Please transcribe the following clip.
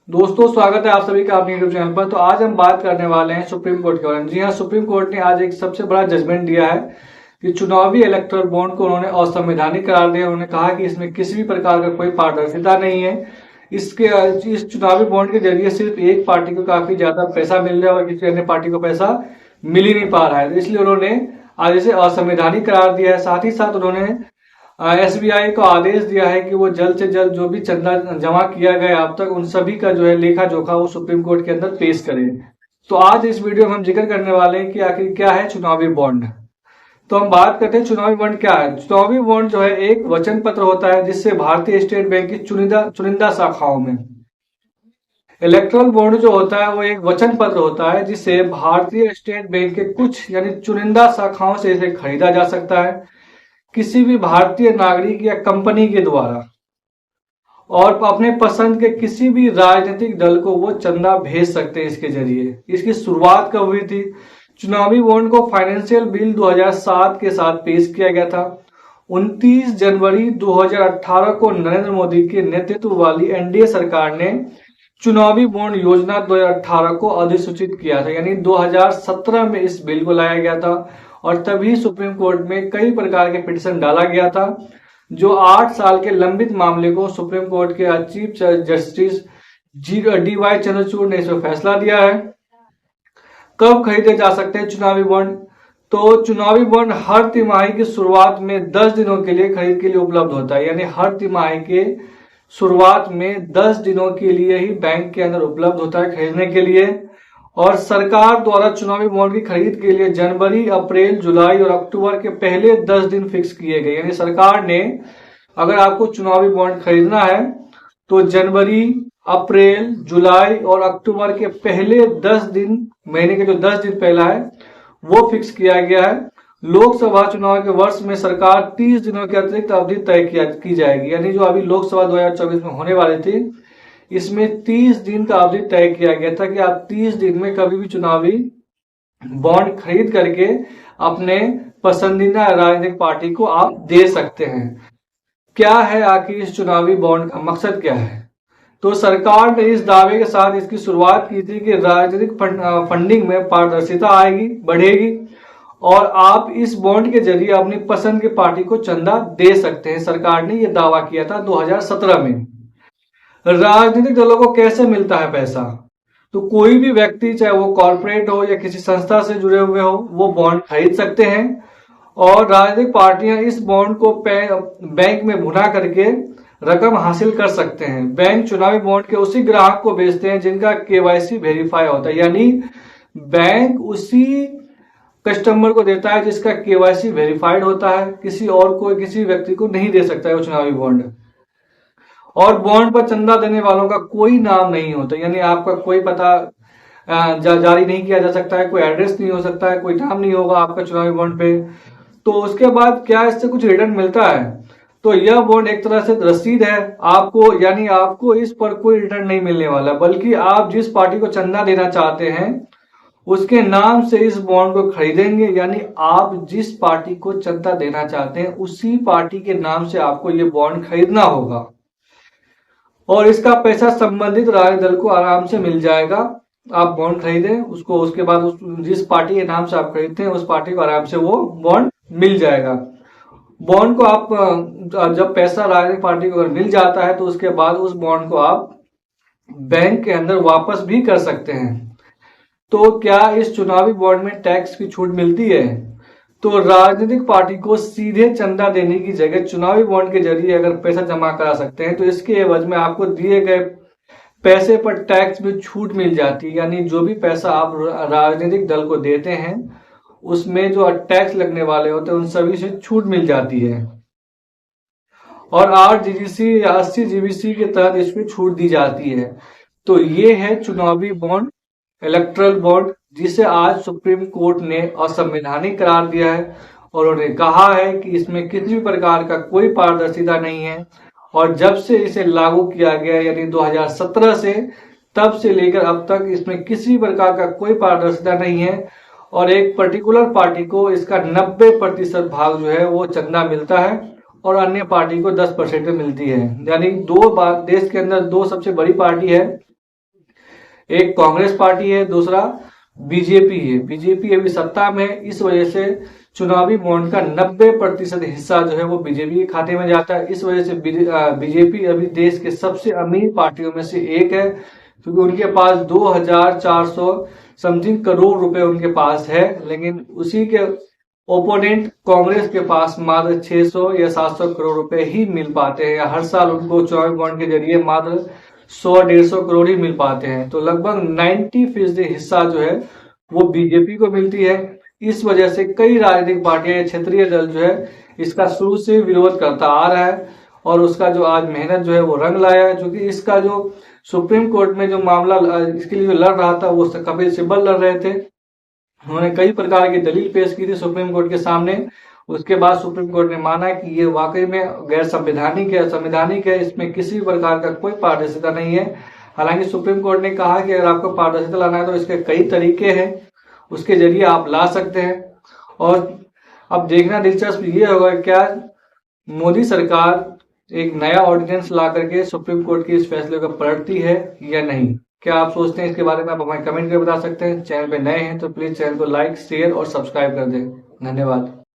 दोस्तों स्वागत है आप सभी का अपने यूट्यूब चैनल पर। तो आज हम बात करने वाले हैं सुप्रीम कोर्ट के बारे में। जी हाँ, सुप्रीम कोर्ट ने आज एक सबसे बड़ा जजमेंट दिया है कि चुनावी इलेक्टोरल बॉन्ड को उन्होंने असंवैधानिक करार दिया। उन्होंने कहा कि इसमें किसी भी प्रकार का कोई पारदर्शिता नहीं है। इस चुनावी बॉन्ड के जरिए सिर्फ एक पार्टी को काफी ज्यादा पैसा मिल रहा है और किसी अन्य पार्टी को पैसा मिल ही नहीं पा रहा है। तो इसलिए उन्होंने आज इसे असंवैधानिक करार दिया है। साथ ही साथ उन्होंने एसबीआई को आदेश दिया है कि वो जल्द से जल्द जो भी चंदा जमा किया गया अब तक उन सभी का जो है लेखा जोखा वो सुप्रीम कोर्ट के अंदर पेश करे। तो आज इस वीडियो में हम जिक्र करने वाले हैं कि आखिर क्या है चुनावी बॉन्ड। तो हम बात करते हैं चुनावी बॉन्ड क्या है। चुनावी बॉन्ड जो है एक वचन पत्र होता है जिससे भारतीय स्टेट बैंक की चुनिंदा शाखाओं में, इलेक्ट्रल बॉन्ड जो होता है वो एक वचन पत्र होता है जिससे भारतीय स्टेट बैंक के कुछ यानी चुनिंदा शाखाओं से इसे खरीदा जा सकता है किसी भी भारतीय नागरिक या कंपनी के द्वारा, और अपने पसंद के किसी भी राजनीतिक दल को वो चंदा भेज सकते हैं इसके जरिए। इसकी शुरुआत कब हुई थी? चुनावी बॉन्ड को फाइनेंशियल बिल 2007 के साथ पेश किया गया था। 29 जनवरी 2018 को नरेंद्र मोदी के नेतृत्व वाली एनडीए सरकार ने चुनावी बॉन्ड योजना 2018 को अधिसूचित किया था, यानी 2017 में इस बिल को लाया गया था और तभी सुप्रीम कोर्ट में कई प्रकार के पिटीशन डाला गया था। जो 8 साल के लंबित मामले को सुप्रीम कोर्ट के चीफ जस्टिस DY चंद्रचूड़ ने इसमें फैसला दिया है। कब खरीदे जा सकते हैं चुनावी बॉन्ड? तो चुनावी बॉन्ड हर तिमाही की शुरुआत में 10 दिनों के लिए खरीद के लिए उपलब्ध होता है, यानी हर तिमाही के शुरुआत में 10 दिनों के लिए ही बैंक के अंदर उपलब्ध होता है खरीदने के लिए। और सरकार द्वारा चुनावी बॉन्ड की खरीद के लिए जनवरी, अप्रैल, जुलाई और अक्टूबर के पहले 10 दिन फिक्स किए गए। यानी सरकार ने अगर आपको चुनावी बॉन्ड खरीदना है तो जनवरी, अप्रैल, जुलाई और अक्टूबर के पहले 10 दिन, महीने के जो 10 दिन पहला है वो फिक्स किया गया है। लोकसभा चुनाव के वर्ष में सरकार 30 दिनों की अतिरिक्त अवधि तय की जाएगी, यानी जो अभी लोकसभा 2024 में होने वाली थी इसमें 30 दिन का अवधि तय किया गया था कि आप 30 दिन में कभी भी चुनावी बॉन्ड खरीद करके अपने पसंदीदा राजनीतिक पार्टी को आप दे सकते हैं। क्या है आखिर इस चुनावी बॉन्ड का मकसद क्या है? तो सरकार ने इस दावे के साथ इसकी शुरुआत की थी कि राजनीतिक फंडिंग में पारदर्शिता आएगी, बढ़ेगी और आप इस बॉन्ड के जरिए अपनी पसंद की पार्टी को चंदा दे सकते हैं। सरकार ने यह दावा किया था 2017 में। राजनीतिक दलों को कैसे मिलता है पैसा? तो कोई भी व्यक्ति, चाहे वो कॉर्पोरेट हो या किसी संस्था से जुड़े हुए हो, वो बॉन्ड खरीद सकते हैं और राजनीतिक पार्टियां इस बॉन्ड को बैंक में भुना करके रकम हासिल कर सकते हैं। बैंक चुनावी बॉन्ड के उसी ग्राहक को बेचते हैं जिनका केवाईसी वेरीफाई होता है, यानी बैंक उसी कस्टमर को देता है जिसका केवाईसी वेरीफाइड होता है। किसी और को, किसी व्यक्ति को नहीं दे सकता है वो चुनावी बॉन्ड। और बॉन्ड पर चंदा देने वालों का कोई नाम नहीं होता, यानी आपका कोई पता जारी नहीं किया जा सकता है, कोई एड्रेस नहीं हो सकता है, कोई नाम नहीं होगा आपका चुनावी बॉन्ड पे। तो उसके बाद क्या इससे कुछ रिटर्न मिलता है? तो यह बॉन्ड एक तरह से रसीद है आपको, यानी आपको इस पर कोई रिटर्न नहीं मिलने वाला, बल्कि आप जिस पार्टी को चंदा देना चाहते हैं उसके नाम से इस बॉन्ड को खरीदेंगे, यानी आप जिस पार्टी को चंदा देना चाहते हैं उसी पार्टी के नाम से आपको ये बॉन्ड खरीदना होगा और इसका पैसा संबंधित राजनीतिक दल को आराम से मिल जाएगा। आप बॉन्ड खरीदें उसको, उसके बाद जिस पार्टी के नाम से आप खरीदते हैं उस पार्टी को आराम से वो बॉन्ड मिल जाएगा। बॉन्ड को आप जब पैसा राजनीतिक पार्टी को अगर मिल जाता है तो उसके बाद उस बॉन्ड को आप बैंक के अंदर वापस भी कर सकते हैं। तो क्या इस चुनावी बॉन्ड में टैक्स की छूट मिलती है? तो राजनीतिक पार्टी को सीधे चंदा देने की जगह चुनावी बॉन्ड के जरिए अगर पैसा जमा करा सकते हैं तो इसके एवज में आपको दिए गए पैसे पर टैक्स में छूट मिल जाती है, यानी जो भी पैसा आप राजनीतिक दल को देते हैं उसमें जो टैक्स लगने वाले होते हैं उन सभी से छूट मिल जाती है और 8 GGC या 80 GBC के तहत इसमें छूट दी जाती है। तो ये है चुनावी बॉन्ड, इलेक्ट्रल बॉन्ड, जिसे आज सुप्रीम कोर्ट ने असंवैधानिक करार दिया है और उन्होंने कहा है कि इसमें किसी भी प्रकार का कोई पारदर्शिता नहीं है। और जब से इसे लागू किया गया यानी 2017 से, तब से लेकर अब तक इसमें किसी प्रकार का कोई पारदर्शिता नहीं है और एक पर्टिकुलर पार्टी को इसका 90% भाग जो है वो चंदा मिलता है और अन्य पार्टी को 10% मिलती है। यानी देश के अंदर दो सबसे बड़ी पार्टी है एक कांग्रेस पार्टी है, दूसरा बीजेपी है। बीजेपी अभी सत्ता में है, इस वजह से चुनावी बॉन्ड का 90% हिस्सा जो है वो बीजेपी के खाते में जाता है। इस वजह से बीजेपी अभी देश के सबसे अमीर पार्टियों में से एक है, क्योंकि उनके पास 2400 समथिंग करोड़ रुपए उनके पास है। लेकिन उसी के ओपोनेंट कांग्रेस के पास मात्र 600 या 700 करोड़ रुपए ही मिल पाते हैं, या हर साल उनको चुनावी बॉन्ड के जरिए मात्र 100-150 करोड़ ही मिल पाते हैं। तो लगभग 90% हिस्सा जो है वो बीजेपी को मिलती है। इस वजह से कई राजनीतिक पार्टियां, क्षेत्रीय दल जो है इसका शुरू से विरोध करता आ रहा है, और उसका जो आज मेहनत जो है वो रंग लाया है। क्योंकि इसका जो सुप्रीम कोर्ट में जो मामला इसके लिए लड़ रहा था वो कपिल सिब्बल लड़ रहे थे। उन्होंने कई प्रकार की दलील पेश की थी सुप्रीम कोर्ट के सामने। उसके बाद सुप्रीम कोर्ट ने माना कि ये वाकई में गैर संवैधानिक है, इसमें किसी प्रकार का कोई पारदर्शिता नहीं है। हालांकि सुप्रीम कोर्ट ने कहा कि अगर आपको पारदर्शिता लाना है तो इसके कई तरीके हैं, उसके जरिए आप ला सकते हैं। और अब देखना दिलचस्प ये होगा क्या मोदी सरकार एक नया ऑर्डिनेंस ला करके सुप्रीम कोर्ट के इस फैसले को पलटती है या नहीं। क्या आप सोचते हैं इसके बारे में, आप हमें कमेंट करके बता सकते हैं। चैनल पे नए हैं तो प्लीज चैनल को लाइक, शेयर और सब्सक्राइब कर दें। धन्यवाद।